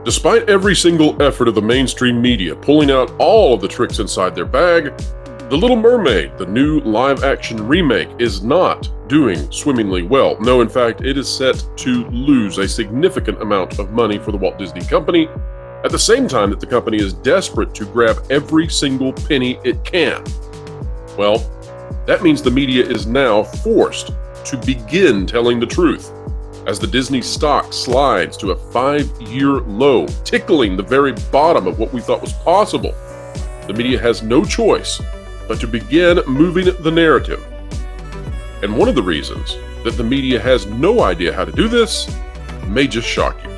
Despite every single effort of the mainstream media pulling out all of the tricks inside their bag, The Little Mermaid, the new live-action remake, is not doing swimmingly well. No, in fact, it is set to lose a significant amount of money for the Walt Disney Company, at the same time that the company is desperate to grab every single penny it can. Well, that means the media is now forced to begin telling the truth, as the Disney stock slides to a 5-year low, tickling the very bottom of what we thought was possible. The media has no choice but to begin moving the narrative. And one of the reasons that the media has no idea how to do this may just shock you.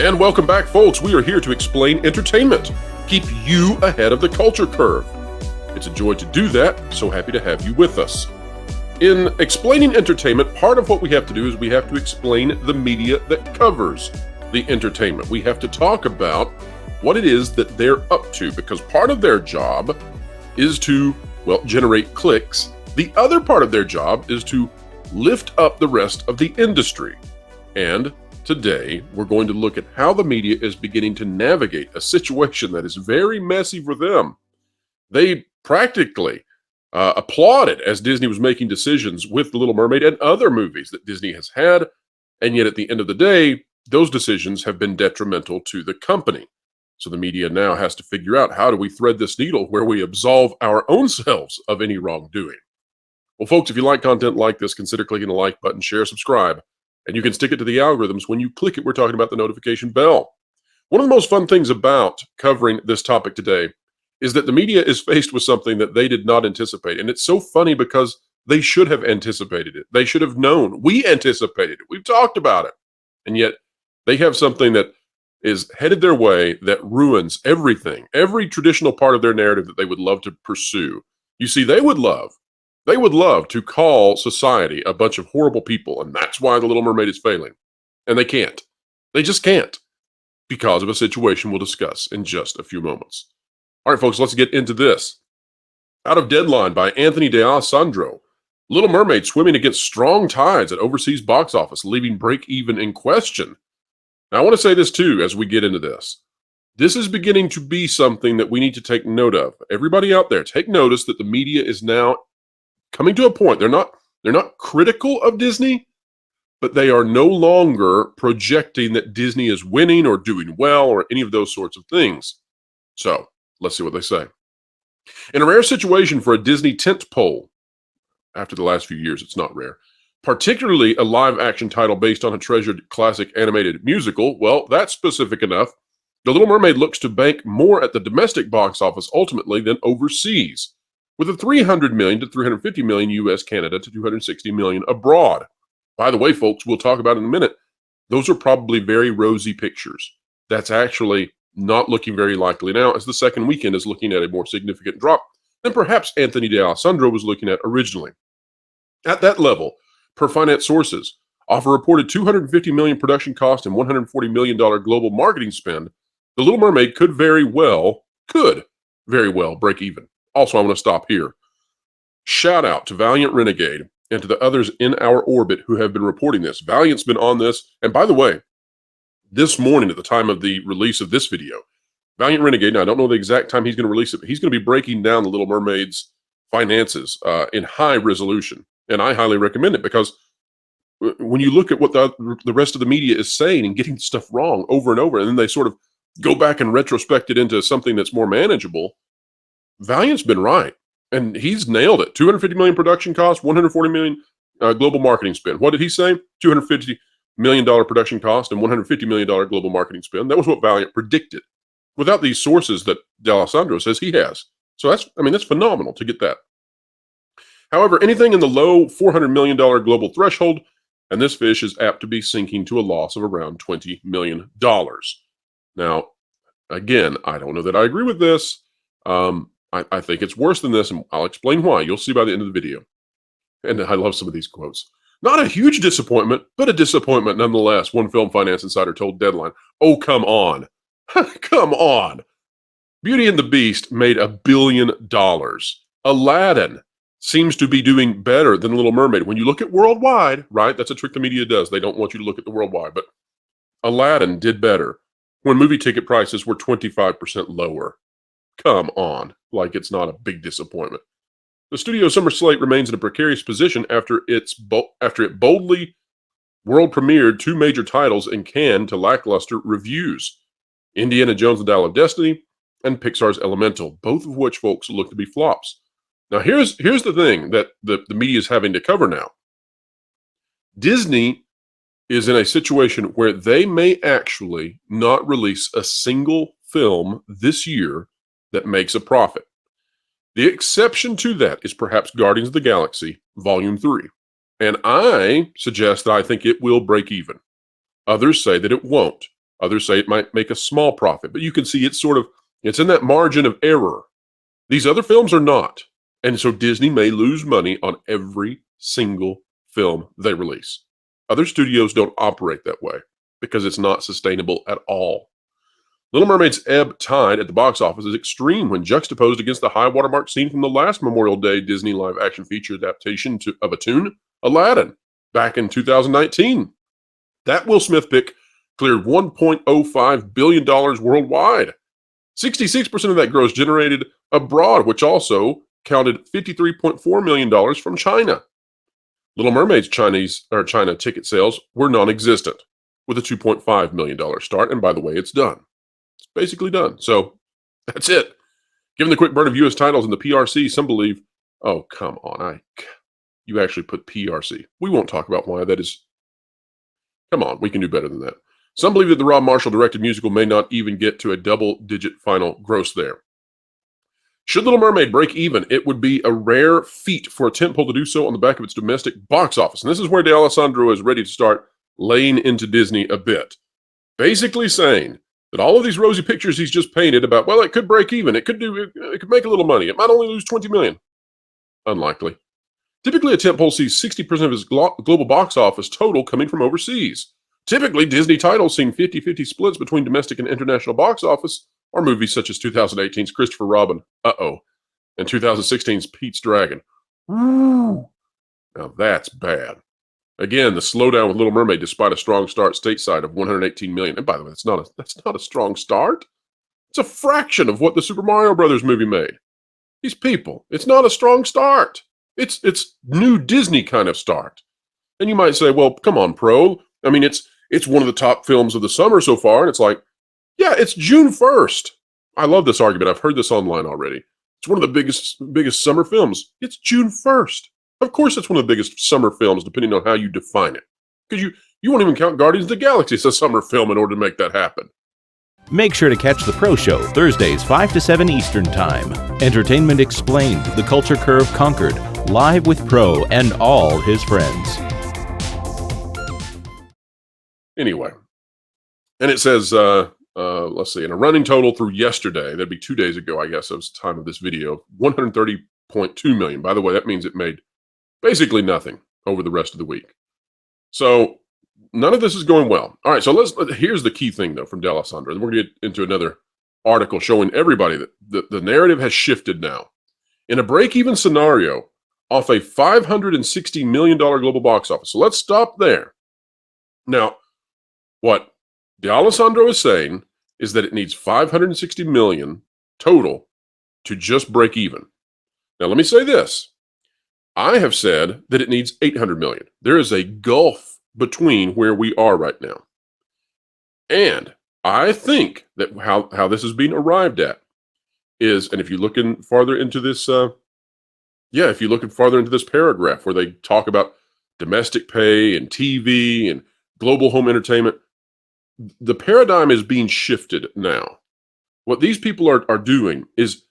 And welcome back, folks. We are here to explain entertainment. Keep you ahead of the culture curve. It's a joy to do that. So happy to have you with us. In explaining entertainment, part of what we have to do is we have to explain the media that covers the entertainment. We have to talk about what it is that they're up to, because part of their job is to, generate clicks. The other part of their job is to lift up the rest of the industry. And today, we're going to look at how the media is beginning to navigate a situation that is very messy for them. They practically applauded as Disney was making decisions with The Little Mermaid and other movies that Disney has had, and yet at the end of the day, those decisions have been detrimental to the company. So the media now has to figure out, how do we thread this needle where we absolve our own selves of any wrongdoing? Well, folks, if you like content like this, consider clicking the like button, share, subscribe, and you can stick it to the algorithms. When you click it, we're talking about the notification bell. One of the most fun things about covering this topic today is that the media is faced with something that they did not anticipate. And it's so funny because they should have anticipated it. They should have known. We anticipated it. We've talked about it. And yet they have something that is headed their way that ruins everything, every traditional part of their narrative that they would love to pursue. You see, they would love to call society a bunch of horrible people, and that's why The Little Mermaid is failing. And they can't. They just can't, because of a situation we'll discuss in just a few moments. All right, folks, let's get into this. Out of Deadline by Anthony D'Alessandro, Little Mermaid swimming against strong tides at overseas box office, leaving break-even in question. Now, I want to say this, too, as we get into this. This is beginning to be something that we need to take note of. Everybody out there, take notice that the media is now coming to a point. They're not critical of Disney, but they are no longer projecting that Disney is winning or doing well or any of those sorts of things. So let's see what they say. In a rare situation for a Disney tentpole, after the last few years, it's not rare, particularly a live-action title based on a treasured classic animated musical, well, that's specific enough. The Little Mermaid looks to bank more at the domestic box office ultimately than overseas, with a $300 million to $350 million US, Canada to $260 million abroad. By the way, folks, we'll talk about in a minute, those are probably very rosy pictures. That's actually not looking very likely now, as the second weekend is looking at a more significant drop than perhaps Anthony D'Alessandro was looking at originally. At that level, per finance sources, off a reported $250 million production cost and $140 million global marketing spend, The Little Mermaid could very well break even. Also, I want to stop here. Shout out to Valiant Renegade and to the others in our orbit who have been reporting this. Valiant's been on this, and by the way, this morning, at the time of the release of this video, Valiant Renegade, now I don't know the exact time he's going to release it, but he's going to be breaking down The Little Mermaid's finances in high resolution. And I highly recommend it, because when you look at what the rest of the media is saying and getting stuff wrong over and over, and then they sort of go back and retrospect it into something that's more manageable, Valiant's been right. And he's nailed it. $250 million production cost, $140 million global marketing spend. What did he say? $250 million production cost and $150 million global marketing spend. That was what Valiant predicted, without these sources that D'Alessandro says he has. So that's phenomenal to get that. However, anything in the low $400 million global threshold, and this fish is apt to be sinking to a loss of around $20 million. Now, again, I don't know that I agree with this. I think it's worse than this, and I'll explain why. You'll see by the end of the video. And I love some of these quotes. Not a huge disappointment, but a disappointment nonetheless, one film finance insider told Deadline. Oh, come on. Come on. Beauty and the Beast made $1 billion. Aladdin seems to be doing better than Little Mermaid. When you look at worldwide, right? That's a trick the media does. They don't want you to look at the worldwide, but Aladdin did better when movie ticket prices were 25% lower. Come on, like it's not a big disappointment. The studio summer slate remains in a precarious position after it boldly world premiered two major titles in Cannes to lackluster reviews: Indiana Jones and Dial of Destiny and Pixar's Elemental, both of which, folks, look to be flops. Now, here's the thing that the media is having to cover now. Disney is in a situation where they may actually not release a single film this year that makes a profit. The exception to that is perhaps Guardians of the Galaxy Volume 3. And I suggest that I think it will break even. Others say that it won't. Others say it might make a small profit. But you can see it's in that margin of error. These other films are not. And so Disney may lose money on every single film they release. Other studios don't operate that way because it's not sustainable at all. Little Mermaid's ebb tide at the box office is extreme when juxtaposed against the high watermark seen from the last Memorial Day Disney live-action feature adaptation of a tune, Aladdin, back in 2019. That Will Smith pick cleared $1.05 billion worldwide. 66% of that gross generated abroad, which also counted $53.4 million from China. Little Mermaid's China ticket sales were non-existent, with a $2.5 million start, and by the way, it's done. It's basically done. So that's it. Given the quick burn of U.S. titles in the PRC, some believe, oh, come on, you actually put PRC. We won't talk about why that is. Come on, we can do better than that. Some believe that the Rob Marshall-directed musical may not even get to a double-digit final gross there. Should Little Mermaid break even, it would be a rare feat for a tentpole to do so on the back of its domestic box office. And this is where D'Alessandro is ready to start laying into Disney a bit. Basically saying that all of these rosy pictures he's just painted about, well, it could break even, it could make a little money, it might only lose $20 million. Unlikely. Typically, a tentpole sees 60% of its global box office total coming from overseas. Typically, Disney titles seeing 50-50 splits between domestic and international box office, or movies such as 2018's Christopher Robin, and 2016's Pete's Dragon. Woo! Now that's bad. Again, the slowdown with Little Mermaid, despite a strong start stateside of $118 million. And by the way, that's not a strong start. It's a fraction of what the Super Mario Brothers movie made. These people, it's not a strong start. It's new Disney kind of start. And you might say, well, come on, Pro. I mean, it's one of the top films of the summer so far. And it's like, yeah, it's June 1st. I love this argument. I've heard this online already. It's one of the biggest summer films. It's June 1st. Of course, it's one of the biggest summer films, depending on how you define it. Because you won't even count Guardians of the Galaxy as a summer film in order to make that happen. Make sure to catch The Pro Show Thursdays 5 to 7 Eastern Time. Entertainment Explained, The Culture Curve Conquered, live with Pro and all his friends. Anyway, and it says, let's see, in a running total through yesterday, that'd be 2 days ago, I guess, that was the time of this video, $130.2 million. By the way, that means it made basically nothing over the rest of the week. So none of this is going well. All right, so here's the key thing, though, from D'Alessandro. And we're going to get into another article showing everybody that the narrative has shifted now. In a break-even scenario, off a $560 million global box office. So let's stop there. Now, what D'Alessandro is saying is that it needs $560 million total to just break even. Now, let me say this. I have said that it needs $800 million. There is a gulf between where we are right now. And I think that how this is being arrived at is, and if you look farther into this, if you look farther into this paragraph where they talk about domestic pay and TV and global home entertainment, the paradigm is being shifted now. What these people are doing is,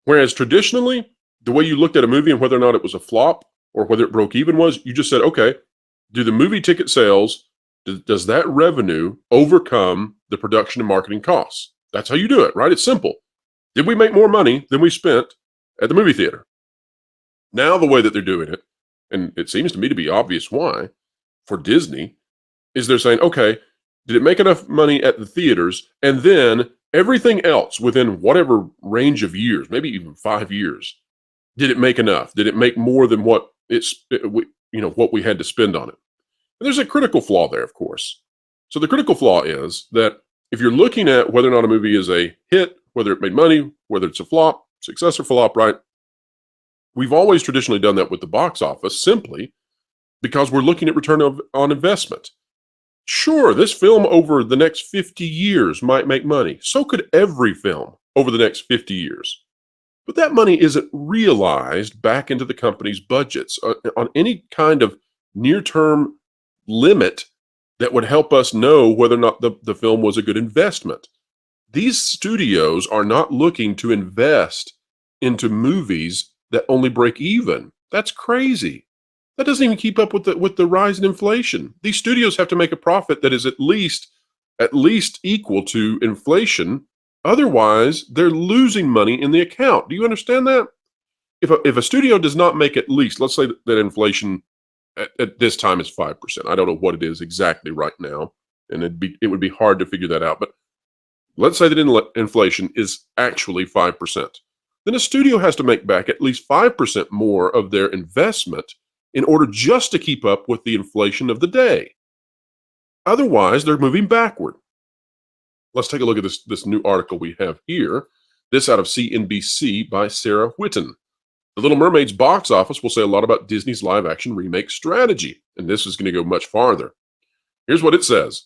whereas traditionally, the way you looked at a movie and whether or not it was a flop or whether it broke even was, you just said, okay, do the movie ticket sales, does that revenue overcome the production and marketing costs? That's how you do it, right? It's simple. Did we make more money than we spent at the movie theater? Now the way that they're doing it, and it seems to me to be obvious why, for Disney, is they're saying, okay, did it make enough money at the theaters? And then everything else within whatever range of years, maybe even 5 years, Did it make enough? Did it make more than what what we had to spend on it? And there's a critical flaw there, of course. So the critical flaw is that if you're looking at whether or not a movie is a hit, whether it made money, whether it's a flop, success or flop, right? We've always traditionally done that with the box office simply because we're looking at return on investment. Sure, this film over the next 50 years might make money. So could every film over the next 50 years. But that money isn't realized back into the company's budgets on any kind of near-term limit that would help us know whether or not the film was a good investment. These studios are not looking to invest into movies that only break even. That's crazy. That doesn't even keep up with the rise in inflation. These studios have to make a profit that is at least equal to inflation. Otherwise, they're losing money in the account. Do you understand that? If a studio does not make at least, let's say that inflation at this time is 5%. I don't know what it is exactly right now, and it would be hard to figure that out. But let's say that inflation is actually 5%. Then a studio has to make back at least 5% more of their investment in order just to keep up with the inflation of the day. Otherwise, they're moving backward. Let's take a look at this new article we have here. This out of CNBC by Sarah Whitten. The Little Mermaid's box office will say a lot about Disney's live-action remake strategy, and this is going to go much farther. Here's what it says.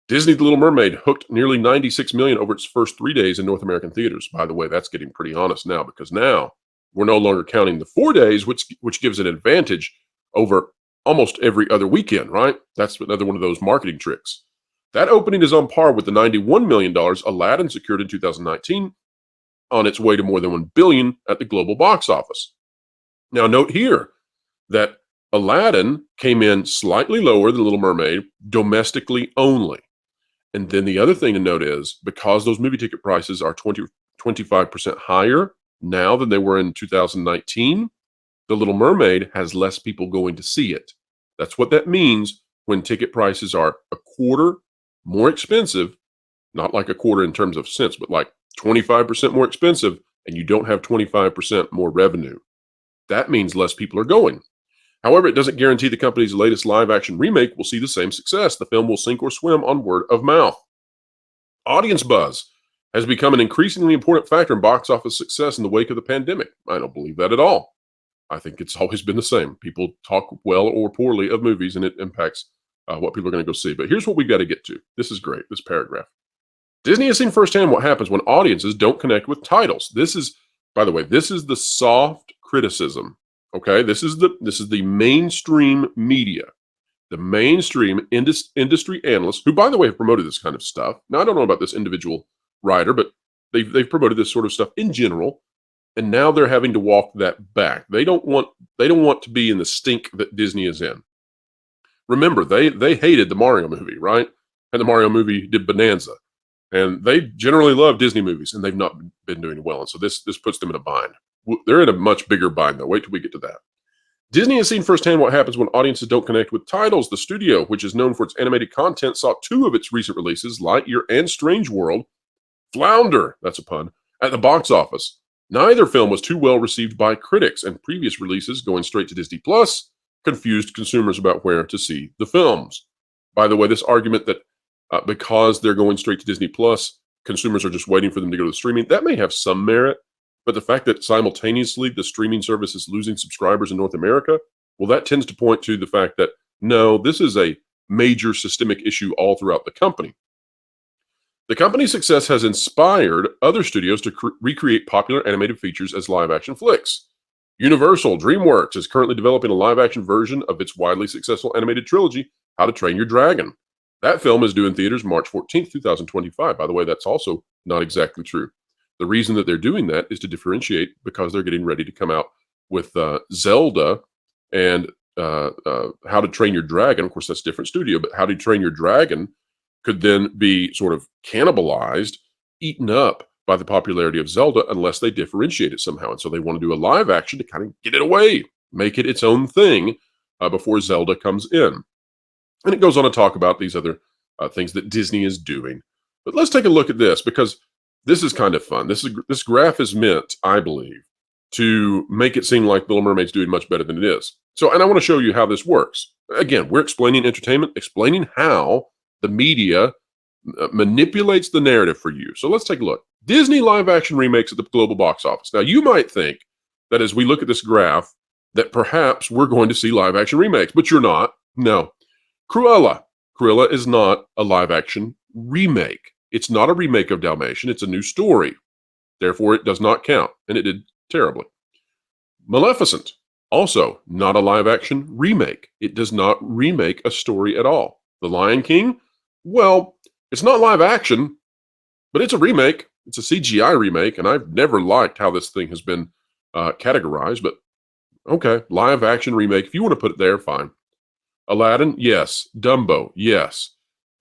Disney's The Little Mermaid hooked nearly $96 million over its first 3 days in North American theaters. By the way, that's getting pretty honest now, because now we're no longer counting the 4 days, which gives an advantage over almost every other weekend, right? That's another one of those marketing tricks. That opening is on par with the $91 million Aladdin secured in 2019, on its way to more than $1 billion at the global box office. Now, note here that Aladdin came in slightly lower than Little Mermaid, domestically only. And then the other thing to note is, because those movie ticket prices are 25% higher now than they were in 2019, The Little Mermaid has less people going to see it. That's what that means when ticket prices are a quarter more expensive, not like a quarter in terms of cents, but like 25% more expensive, and you don't have 25% more revenue. That means less people are going. However, it doesn't guarantee the company's latest live-action remake will see the same success. The film will sink or swim on word of mouth. Audience buzz has become an increasingly important factor in box office success in the wake of the pandemic. I don't believe that at all. I think it's always been the same. People talk well or poorly of movies, and it impacts what people are going to go see. But here's what we got to get to. This is great, this paragraph. Disney has seen firsthand what happens when audiences don't connect with titles. This is, by the way, this is the soft criticism. Okay, this is the mainstream media, the mainstream industry analysts, who, by the way, have promoted this kind of stuff. Now, I don't know about this individual writer, but they've promoted this sort of stuff in general, and now they're having to walk that back. They don't want to be in the stink that Disney is in. Remember, they hated the Mario movie, right? And the Mario movie did Bonanza, and they generally love Disney movies, and they've not been doing well. And so this puts them in a bind. They're in a much bigger bind, though. Wait till we get to that. Disney has seen firsthand what happens when audiences don't connect with titles. The studio, which is known for its animated content, saw two of its recent releases, Lightyear and Strange World, flounder, that's a pun, at the box office. Neither film was too well received by critics, and previous releases, going straight to Disney Plus, confused consumers about where to see the films. By the way, this argument that because they're going straight to Disney Plus, consumers are just waiting for them to go to the streaming, that may have some merit. But the fact that simultaneously the streaming service is losing subscribers in North America, well, that tends to point to the fact that, no, this is a major systemic issue all throughout the company. The company's success has inspired other studios to recreate popular animated features as live-action flicks. Universal DreamWorks is currently developing a live-action version of its widely successful animated trilogy, How to Train Your Dragon. That film is due in theaters March 14th, 2025. By the way, that's also not exactly true. The reason that they're doing that is to differentiate, because they're getting ready to come out with Zelda and How to Train Your Dragon. Of course, that's a different studio, but How to Train Your Dragon could then be sort of cannibalized, eaten up by the popularity of Zelda, unless they differentiate it somehow. And so they want to do a live action to kind of get it away, make it its own thing before Zelda comes in. And it goes on to talk about these other things that Disney is doing. But let's take a look at this, because this is kind of fun. This graph is meant, I believe, to make it seem like Little Mermaid's doing much better than it is. So, and I want to show you how this works. Again, we're explaining entertainment, explaining how the media manipulates the narrative for you. So let's take a look. Disney live action remakes at the global box office. Now, you might think that as we look at this graph, that perhaps we're going to see live action remakes, but you're not. No. Cruella. Cruella is not a live action remake. It's not a remake of Dalmatian. It's a new story. Therefore, it does not count, and it did terribly. Maleficent, also not a live action remake. It does not remake a story at all. The Lion King, well, it's not live action, but it's a remake. It's a CGI remake, and I've never liked how this thing has been categorized, but okay, live action remake. If you want to put it there, fine. Aladdin, yes. Dumbo, yes.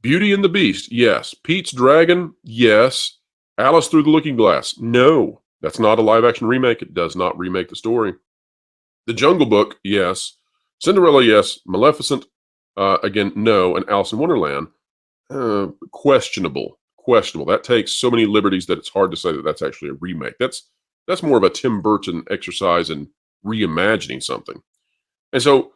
Beauty and the Beast, yes. Pete's Dragon, yes. Alice Through the Looking Glass, no. That's not a live action remake. It does not remake the story. The Jungle Book, yes. Cinderella, yes. Maleficent, again, no. And Alice in Wonderland, questionable. Questionable. That takes so many liberties that it's hard to say that that's actually a remake. That's more of a Tim Burton exercise in reimagining something. And so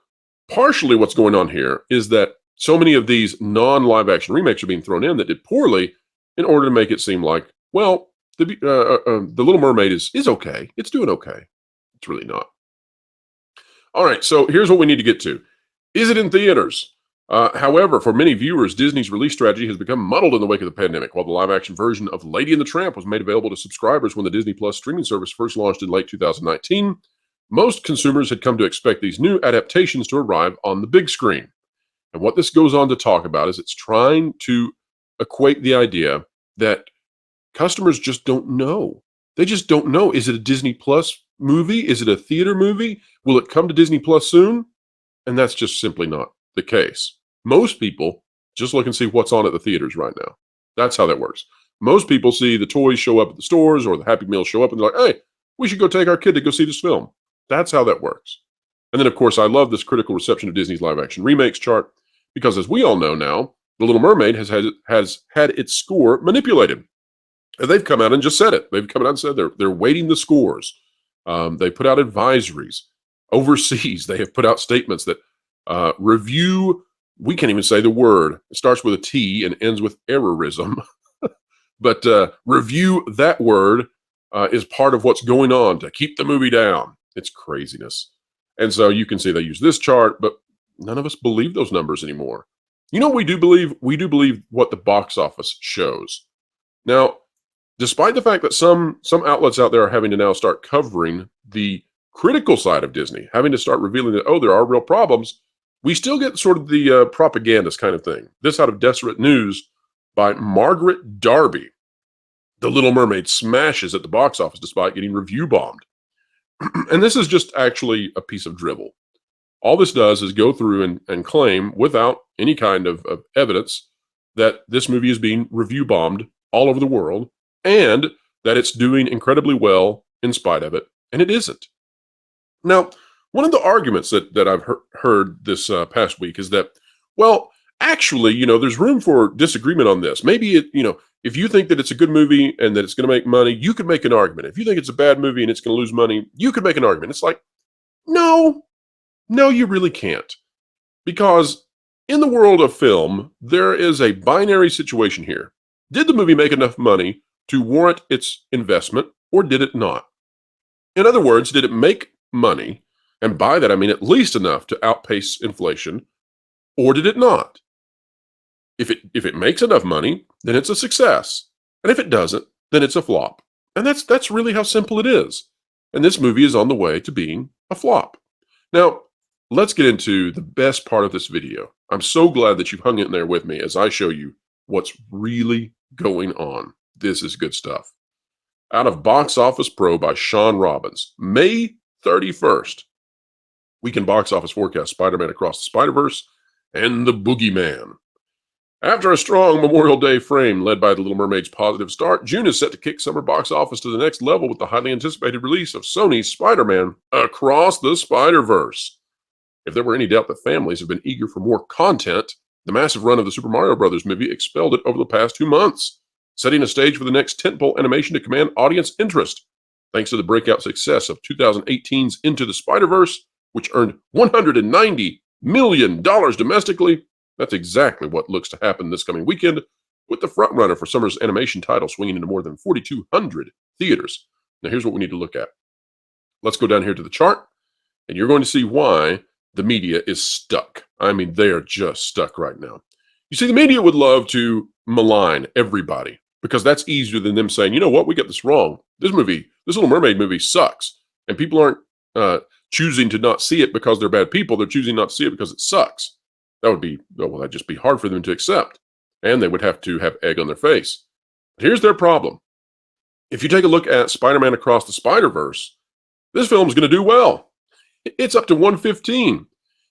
partially what's going on here is that so many of these non-live action remakes are being thrown in that did poorly in order to make it seem like, well, the Little Mermaid is okay. It's doing okay. It's really not. All right, so here's what we need to get to. Is it in theaters? However, for many viewers, Disney's release strategy has become muddled in the wake of the pandemic. While the live-action version of Lady and the Tramp was made available to subscribers when the Disney Plus streaming service first launched in late 2019, most consumers had come to expect these new adaptations to arrive on the big screen. And what this goes on to talk about is it's trying to equate the idea that customers just don't know. They just don't know. Is it a Disney Plus movie? Is it a theater movie? Will it come to Disney Plus soon? And that's just simply not the case. Most people just look and see what's on at the theaters right now. That's how that works. Most people see the toys show up at the stores or the Happy Meals show up and they're like, hey, we should go take our kid to go see this film. That's how that works. And then, of course, I love this critical reception of Disney's live action remakes chart because, as we all know now, The Little Mermaid has had its score manipulated. And they've come out and just said it. They've come out and said they're weighting the scores. They put out advisories. Overseas, they have put out statements that review, we can't even say the word. It starts with a T and ends with errorism. But review that word is part of what's going on to keep the movie down. It's craziness. And so you can see they use this chart, but none of us believe those numbers anymore. You know what we do believe? We do believe what the box office shows. Now, despite the fact that some outlets out there are having to now start covering the critical side of Disney, having to start revealing that, oh, there are real problems, we still get sort of the propagandist kind of thing. This out of Deseret News by Margaret Darby. The Little Mermaid smashes at the box office despite getting review bombed. And this is just actually a piece of dribble. All this does is go through and claim without any kind of evidence that this movie is being review bombed all over the world and that it's doing incredibly well in spite of it, and it isn't. Now, one of the arguments that I've heard this past week is that, well, actually, there's room for disagreement on this. Maybe, if you think that it's a good movie and that it's going to make money, you could make an argument. If you think it's a bad movie and it's going to lose money, you could make an argument. It's like, no, you really can't. Because in the world of film, there is a binary situation here. Did the movie make enough money to warrant its investment, or did it not? In other words, did it make money, and by that I mean at least enough to outpace inflation, or did it not? If it makes enough money, then it's a success. And if it doesn't, then it's a flop. And that's really how simple it is. And this movie is on the way to being a flop. Now, let's get into the best part of this video. I'm so glad that you've hung in there with me as I show you what's really going on. This is good stuff. Out of Box Office Pro by Sean Robbins, May 31st. Weekend box office forecast: Spider-Man Across the Spider-Verse and The Boogeyman. After a strong Memorial Day frame led by The Little Mermaid's positive start, June is set to kick summer box office to the next level with the highly anticipated release of Sony's Spider-Man Across the Spider-Verse. If there were any doubt that families have been eager for more content, the massive run of the Super Mario Bros. Movie expelled it over the past 2 months, setting a stage for the next tentpole animation to command audience interest. thanks to the breakout success of 2018's Into the Spider-Verse, which earned $190 million domestically. That's exactly what looks to happen this coming weekend, with the frontrunner for summer's animation title swinging into more than 4,200 theaters. Now, here's what we need to look at. Let's go down here to the chart, and you're going to see why the media is stuck. I mean, they are just stuck right now. You see, the media would love to malign everybody because that's easier than them saying, you know what, we got this wrong. This Little Mermaid movie sucks. And people aren't choosing to not see it because they're bad people. They're choosing not to see it because it sucks. That'd just be hard for them to accept. And they would have to have egg on their face. But here's their problem. If you take a look at Spider-Man Across the Spider-Verse, this film's going to do well. It's up to 115.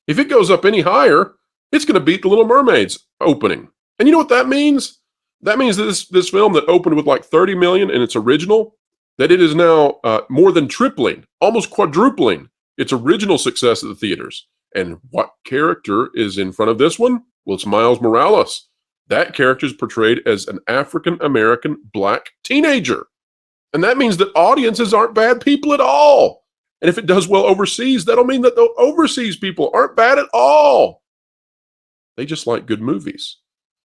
If it goes up any higher, it's going to beat The Little Mermaid's opening. And you know what that means? That means that this film that opened with like 30 million in its original, that it is now more than tripling, almost quadrupling its original success at the theaters. And what character is in front of this one? Well, it's Miles Morales. That character is portrayed as an African-American black teenager. And that means that audiences aren't bad people at all. And if it does well overseas, that'll mean that the overseas people aren't bad at all. They just like good movies.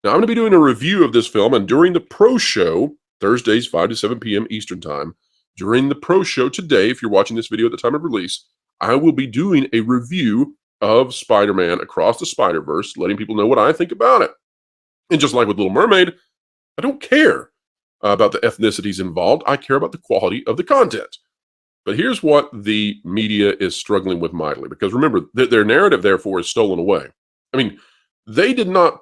Now, I'm going to be doing a review of this film, and during the pro show, Thursdays, 5 to 7 p.m. Eastern Time, during the pro show today, if you're watching this video at the time of release, I will be doing a review of Spider-Man Across the Spider-Verse, letting people know what I think about it. And just like with Little Mermaid, I don't care about the ethnicities involved. I care about the quality of the content. But here's what the media is struggling with mightily, because remember, their narrative, therefore, is stolen away. I mean, they did not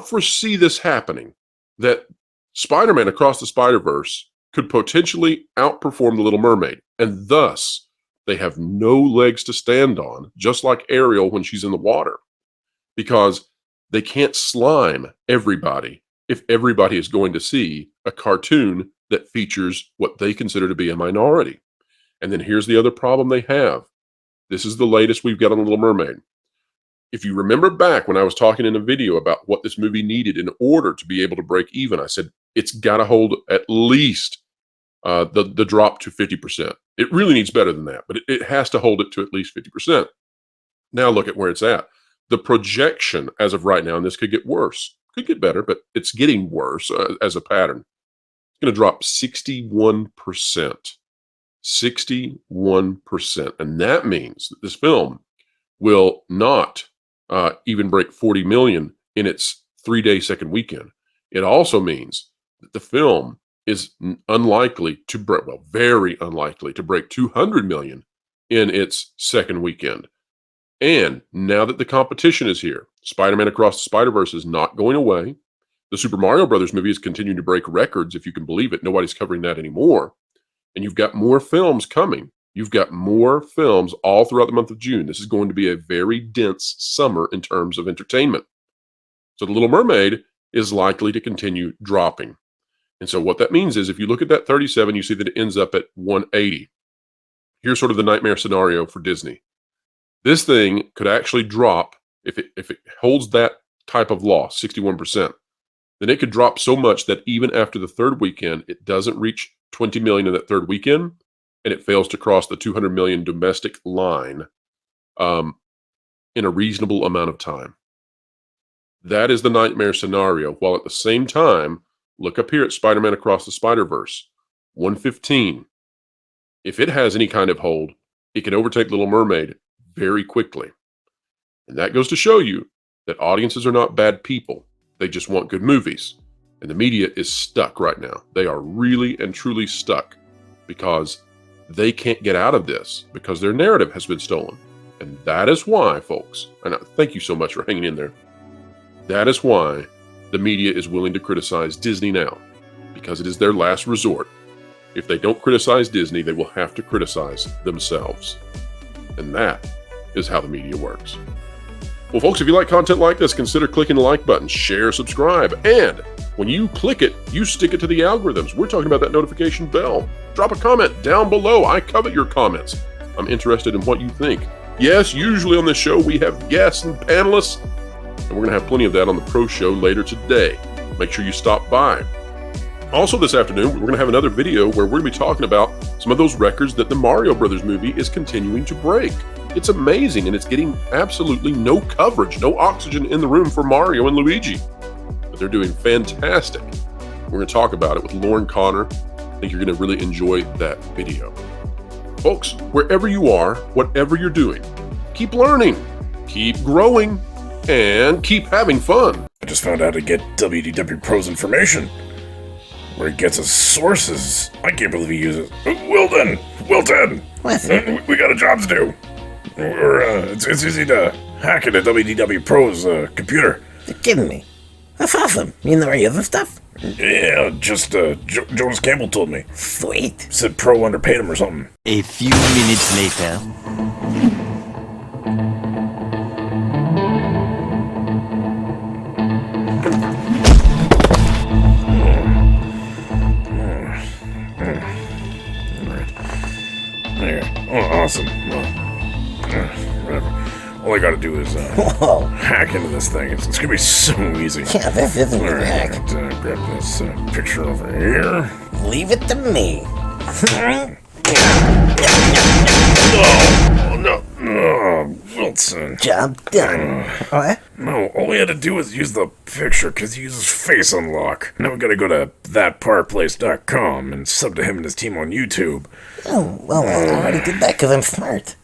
foresee this happening, that Spider-Man Across the Spider-Verse could potentially outperform The Little Mermaid, and thus they have no legs to stand on, just like Ariel when she's in the water, because they can't slime everybody if everybody is going to see a cartoon that features what they consider to be a minority. And then here's the other problem they have. This is the latest we've got on The Little Mermaid. If you remember back when I was talking in a video about what this movie needed in order to be able to break even, I said it's got to hold at least the drop to 50%. It really needs better than that, but it has to hold it to at least 50%. Now look at where it's at. The projection as of right now, and this could get worse, could get better, but it's getting worse as a pattern. It's going to drop 61%. 61%. And that means that this film will not even break 40 million in its 3-day second weekend. It also means that the film is unlikely to break, well, very unlikely to break 200 million in its second weekend. And now that the competition is here, Spider-Man Across the Spider-Verse is not going away. The Super Mario Brothers movie is continuing to break records, if you can believe it. Nobody's covering that anymore. And you've got more films coming. You've got more films all throughout the month of June. This is going to be a very dense summer in terms of entertainment. So The Little Mermaid is likely to continue dropping. And so what that means is if you look at that 37, you see that it ends up at 180. Here's sort of the nightmare scenario for Disney. This thing could actually drop, if it holds that type of loss, 61%, then it could drop so much that even after the third weekend, it doesn't reach 20 million in that third weekend, and it fails to cross the 200 million domestic line in a reasonable amount of time. That is the nightmare scenario, while at the same time, look up here at Spider-Man Across the Spider-Verse, 115. If it has any kind of hold, it can overtake Little Mermaid very quickly. And that goes to show you that audiences are not bad people. They just want good movies. And the media is stuck right now. They are really and truly stuck because they can't get out of this because their narrative has been stolen. And that is why, folks, and thank you so much for hanging in there. That is why the media is willing to criticize Disney now, because it is their last resort. If they don't criticize Disney, they will have to criticize themselves. And that is how the media works. Well, folks, if you like content like this, consider clicking the like button, share, subscribe, and when you click it, you stick it to the algorithms. We're talking about that notification bell. Drop a comment down below. I covet your comments. I'm interested in what you think. Yes, usually on this show we have guests and panelists, and we're going to have plenty of that on the pro show later today. Make sure you stop by. Also this afternoon, we're going to have another video where we're going to be talking about some of those records that the Mario Brothers movie is continuing to break. It's amazing, and it's getting absolutely no coverage, no oxygen in the room for Mario and Luigi. But they're doing fantastic. We're going to talk about it with Lauren Connor. I think you're going to really enjoy that video. Folks, wherever you are, whatever you're doing, keep learning, keep growing, and keep having fun. I just found out to get WDW Pro's information, where he gets his sources. I can't believe he uses. Wilton! What? We got a job to do. It's easy to hack into WDW Pro's computer. You're kidding me. That's awesome. You know any other stuff? Yeah, just Jonas Campbell told me. Sweet. Said Pro underpaid him or something. A few minutes later. There. Oh, awesome. Whatever. All I gotta do is Whoa. hack into this thing. It's gonna be so easy. Yeah, this isn't All a right, hack. grab this picture over here. Leave it to me. Oh, no. Oh, Wilson. Job done. What? No, all we had to do was use the picture because he uses face unlock. Now we gotta go to thatpartplace.com and sub to him and his team on YouTube. Oh, well, I already did that because I'm smart.